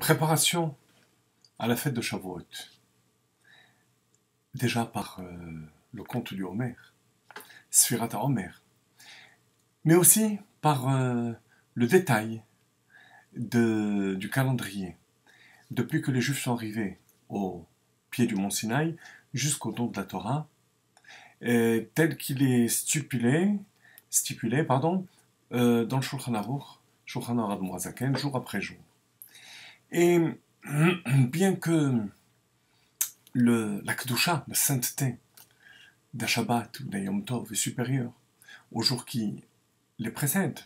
Préparation à la fête de Shavuot. Déjà par le conte du Homer, Sfirat HaOmer, mais aussi par le détail du calendrier. Depuis que les Juifs sont arrivés au pied du mont Sinaï jusqu'au don de la Torah, tel qu'il est stipulé dans le Shulchan Aruch, Admor HaZaken, jour après jour. Et bien que la Kedusha, la sainteté d'un Shabbat ou d'un Yom Tov est supérieure au jour qui les précède,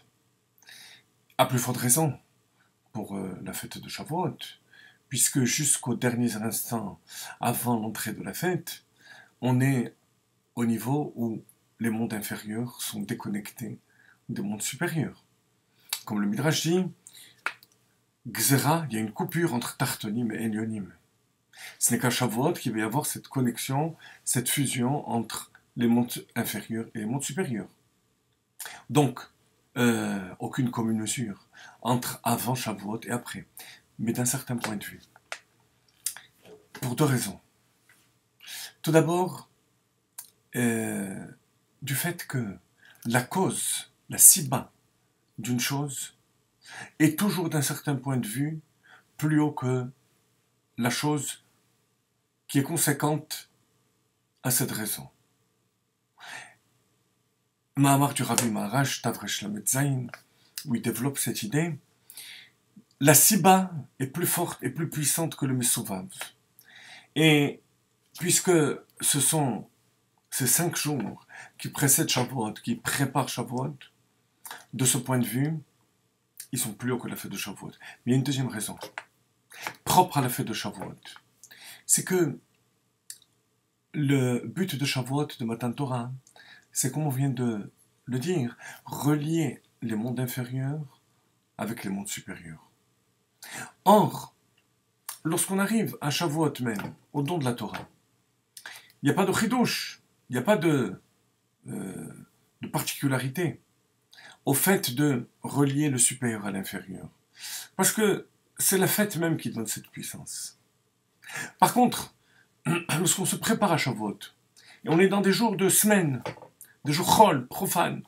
à plus forte raison pour la fête de Shavuot, puisque jusqu'aux derniers instants avant l'entrée de la fête, on est au niveau où les mondes inférieurs sont déconnectés des mondes supérieurs. Comme le Midrash dit, Gzera, il y a une coupure entre Tartonim et Elyonim. Ce n'est qu'à Shavuot qu'il va y avoir cette connexion, cette fusion entre les mondes inférieurs et les mondes supérieurs. Donc, aucune commune mesure entre avant Shavuot et après, mais d'un certain point de vue. Pour deux raisons. Tout d'abord, du fait que la cause, la siba d'une chose, est toujours d'un certain point de vue plus haut que la chose qui est conséquente à cette raison. Mahamar du Rabbi Maharaj, Tavresh Lamed Zayin, où il développe cette idée, la siba est plus forte et plus puissante que le Mesouvav. Et puisque ce sont ces 5 jours qui précèdent Shavuot, qui préparent Shavuot, de ce point de vue, ils sont plus hauts que la fête de Shavuot. Mais il y a une deuxième raison, propre à la fête de Shavuot. C'est que le but de Shavuot, de Matan Torah, c'est comme on vient de le dire, relier les mondes inférieurs avec les mondes supérieurs. Or, lorsqu'on arrive à Shavuot même, au don de la Torah, il n'y a pas de chidouche, il n'y a pas de particularité au fait de relier le supérieur à l'inférieur. Parce que c'est la fête même qui donne cette puissance. Par contre, lorsqu'on se prépare à Shavuot, et on est dans des jours de semaine, des jours chol, profanes,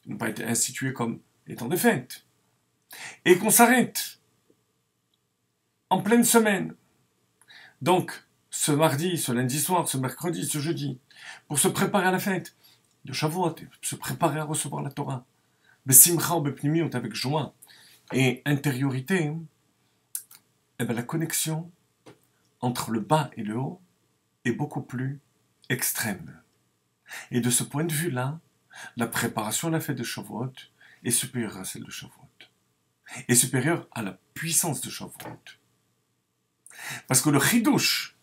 qui n'ont pas été institués comme étant des fêtes, et qu'on s'arrête en pleine semaine, donc ce mardi, ce lundi soir, ce mercredi, ce jeudi, pour se préparer à la fête de Shavuot, se préparer à recevoir la Torah, besimcha ou bepnimiut, avec joie et intériorité, eh bien, la connexion entre le bas et le haut est beaucoup plus extrême. Et de ce point de vue-là, la préparation à la fête de Shavuot est supérieure à celle de Shavuot. Est supérieure à la puissance de Shavuot. Parce que le chidouche,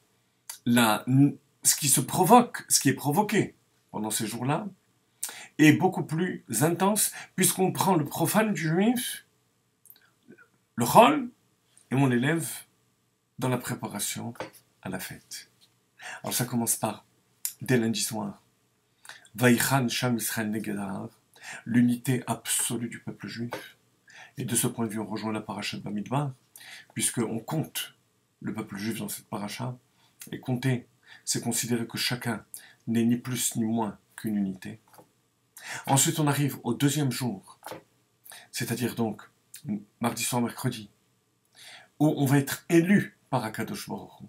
ce qui est provoqué pendant ces jours-là, est beaucoup plus intense, puisqu'on prend le profane du juif, le chol, et on l'élève dans la préparation à la fête. Alors ça commence par, dès lundi soir, Vaïchan Sham Israël Negedar, l'unité absolue du peuple juif. Et de ce point de vue, on rejoint la paracha de Bamidbar, puisqu'on compte le peuple juif dans cette paracha, et compter, c'est considérer que chacun n'est ni plus ni moins qu'une unité. Ensuite, on arrive au deuxième jour, c'est-à-dire donc mardi soir, mercredi, où on va être élu par Akadosh Baruch Hu.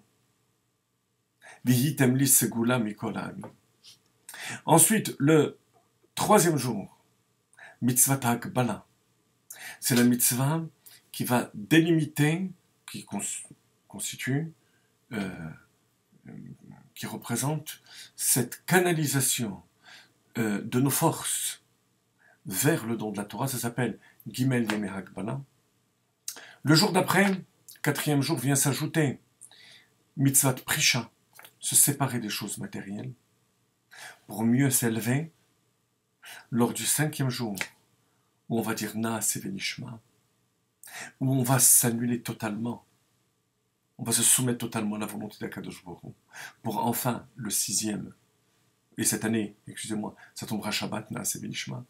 Vihitem li segula mikol ha'ami. Ensuite, le troisième jour, mitzvah ha'akbala. C'est la mitzvah qui va délimiter, qui constitue, qui représente cette canalisation de nos forces vers le don de la Torah. Ça s'appelle Gimel Yemei Hakbala. Le jour d'après, quatrième jour, vient s'ajouter mitzvah prisha, se séparer des choses matérielles, pour mieux s'élever lors du cinquième jour, où on va dire Naas Venishma, où on va s'annuler totalement, on va se soumettre totalement à la volonté d'Akadosh Baruch Hu, pour enfin, le sixième et cette année, excusez-moi, ça tombera Shabbat, Naaseh Benishma,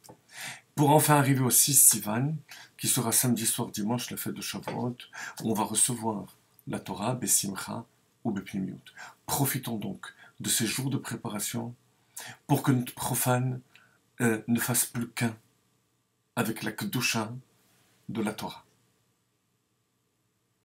pour enfin arriver au 6 Sivan, qui sera samedi soir, dimanche, la fête de Shavuot, où on va recevoir la Torah, Besimcha ou Bepnimiut. Profitons donc de ces jours de préparation pour que notre profane ne fasse plus qu'un avec la Kedusha de la Torah.